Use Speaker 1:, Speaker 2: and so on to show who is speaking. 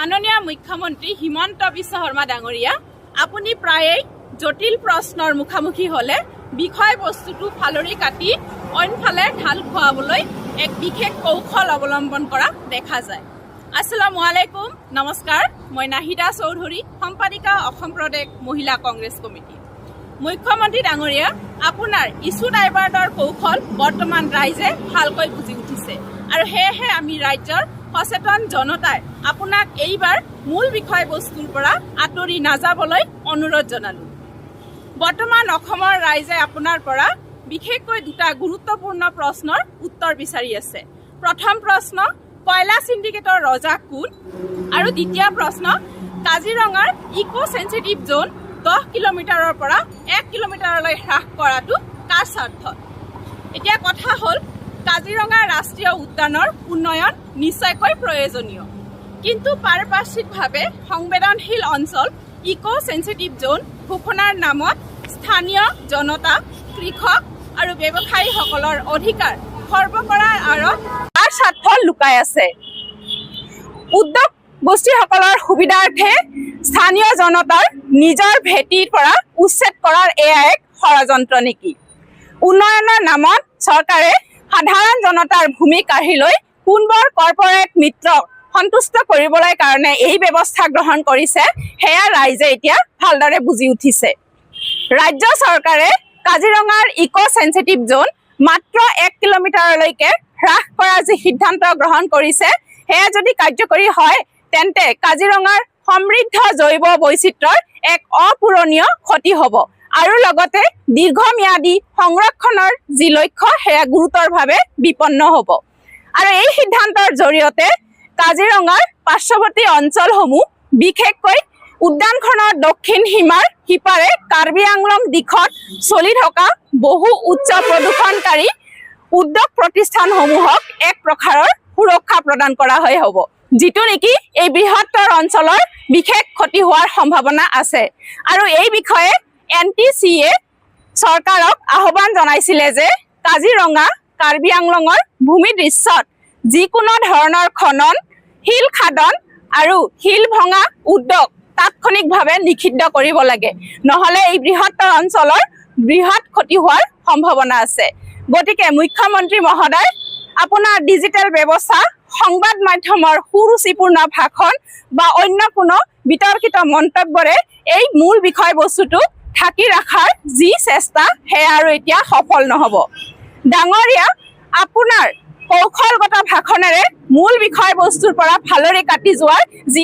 Speaker 1: মাননীয় মুখ্যমন্ত্ৰী হিমন্ত বিশ্ব শৰ্মা ডাঙৰীয়া, আপুনি প্ৰায়েই জটিল প্ৰশ্নৰ মুখামুখি হ'লে বিষয়বস্তুটো ফালৰি কাটি অইনফালে ঢাল খুৱাবলৈ এক বিশেষ কৌশল অৱলম্বন কৰা দেখা যায়। আসসালামু আলাইকুম, নমস্কাৰ। মই নাহিদা চৌধুৰী, সম্পাদিকা অসম প্ৰদেশ মহিলা কংগ্ৰেছ কমিটি। মুখ্যমন্ত্ৰী ডাঙৰীয়া, আপোনাৰ ইছ্যু ডাইভাৰ্টৰ কৌশল বৰ্তমান ৰাইজে ভালকৈ বুজি উঠিছে আৰু সেয়েহে আমি ৰাজ্যৰ সচেতন জনতাই আপোনাক এইবাৰ মূল বিষয়বস্তুৰ পৰা আঁতৰি নাযাবলৈ অনুৰোধ জনালোঁ। বৰ্তমান অসমৰ ৰাইজে আপোনাৰ পৰা বিশেষকৈ দুটা গুৰুত্বপূৰ্ণ প্ৰশ্নৰ উত্তৰ বিচাৰি আছে। প্ৰথম প্ৰশ্ন, কয়লা চিণ্ডিকেটৰ ৰজা কোন? আৰু দ্বিতীয় প্ৰশ্ন, কাজিৰঙাৰ ইকো চেঞ্চিটিভ জোন 10 কিলোমিটাৰৰ পৰা 1 কিলোমিটাৰলৈ হ্ৰাস কৰাটো কাৰ স্বাৰ্থত? এতিয়া কথা হ'ল, কাজিৰঙা ৰাষ্ট্ৰীয় উদ্যানৰ উন্নয়ন নিশ্চয়কৈ প্ৰয়োজনীয়, কিন্তু পাৰিপাৰ্শ্বিকভাৱে সংবেদনশীল অঞ্চল ইকো চেঞ্চিটিভ জোন ঘোষণাৰ নামত স্থানীয় জনতা, কৃষক আৰু ব্যৱসায়ীসকলৰ অধিকাৰ খৰ্ব কৰাৰ আঁৰত কাৰ স্বাৰ্থ লুকাই আছে? উদ্যোগ গোষ্ঠীসকলৰ সুবিধাৰ্থে স্থানীয় জনতাৰ নিজৰ ভেটিৰ পৰা উচ্ছেদ কৰাৰ এয়া এক ষড়যন্ত্ৰ নেকি? উন্নয়নৰ নামত চৰকাৰে সাধাৰণ জনতাৰ ভূমি কাঢ়ি লৈ কোনবোৰ কৰ্পৰেট মিত্ৰক সন্তুষ্ট কৰিবলৈ কাৰণে এই ব্যৱস্থা গ্ৰহণ কৰিছে, সেয়া ৰাইজে এতিয়া ভালদৰে বুজি উঠিছে। ৰাজ্য চৰকাৰে কাজিৰঙাৰ ইকো চেঞ্চিটিভ জোন মাত্ৰ 1 কিলোমিটাৰলৈকে হ্ৰাস কৰাৰ যি সিদ্ধান্ত গ্ৰহণ কৰিছে, সেয়া যদি কাৰ্যকৰী হয় তেন্তে কাজিৰঙাৰ সমৃদ্ধ জৈৱ বৈচিত্ৰ্যৰ এক অপূৰণীয় ক্ষতি হ'ব আৰু লগতে দীৰ্ঘম্যাদী সংৰক্ষণৰ যি লক্ষ্য সেয়া গুৰুতৰভাৱে বিপন্ন হ'ব। আৰু এই সিদ্ধান্তৰ জৰিয়তে কাজিৰঙাৰ পাৰ্শ্বৱৰ্তী অঞ্চলসমূহ, বিশেষকৈ উদ্যানখনৰ দক্ষিণ সীমাৰ সিপাৰে কাৰ্বি আংলং দিশত চলি থকা বহু উচ্চ প্ৰদূষণকাৰী উদ্যোগ প্ৰতিষ্ঠানসমূহক এক প্ৰকাৰৰ সুৰক্ষা প্ৰদান কৰা হ'ব, যিটো নেকি এই বৃহত্তৰ অঞ্চলৰ বিশেষ ক্ষতি হোৱাৰ সম্ভাৱনা আছে। আৰু এই বিষয়ে NTCA চৰকাৰক আহ্বান জনাইছিলে যে কাজিৰঙা, কাৰ্বি আংলঙৰ ভূমি দৃশ্যত যিকোনো ধৰণৰ খনন, শিল খাদন আৰু শিল ভঙা উদ্যোগ তাৎক্ষণিকভাৱে নিষিদ্ধ কৰিব লাগে, নহ'লে এই বৃহত্তৰ অঞ্চলৰ বৃহৎ ক্ষতি হোৱাৰ সম্ভাৱনা আছে। গতিকে মুখ্যমন্ত্ৰী মহোদয়, আপোনাৰ ডিজিটেল ব্যৱস্থা, সংবাদ মাধ্যমৰ সুৰুচিপূৰ্ণ ভাষণ বা অন্য কোনো বিতৰ্কিত মন্তব্যৰে এই মূল বিষয়বস্তুটো ঢাকি ৰখাৰ যি চেষ্টা, সেয়া আৰু এতিয়া সফল নহ'ব। ডাঙৰীয়া, আপোনাৰ কৌশলগত ভাষণেৰে মূল বিষয়বস্তুৰ পৰা ফালৰি কাটি যোৱাৰ যি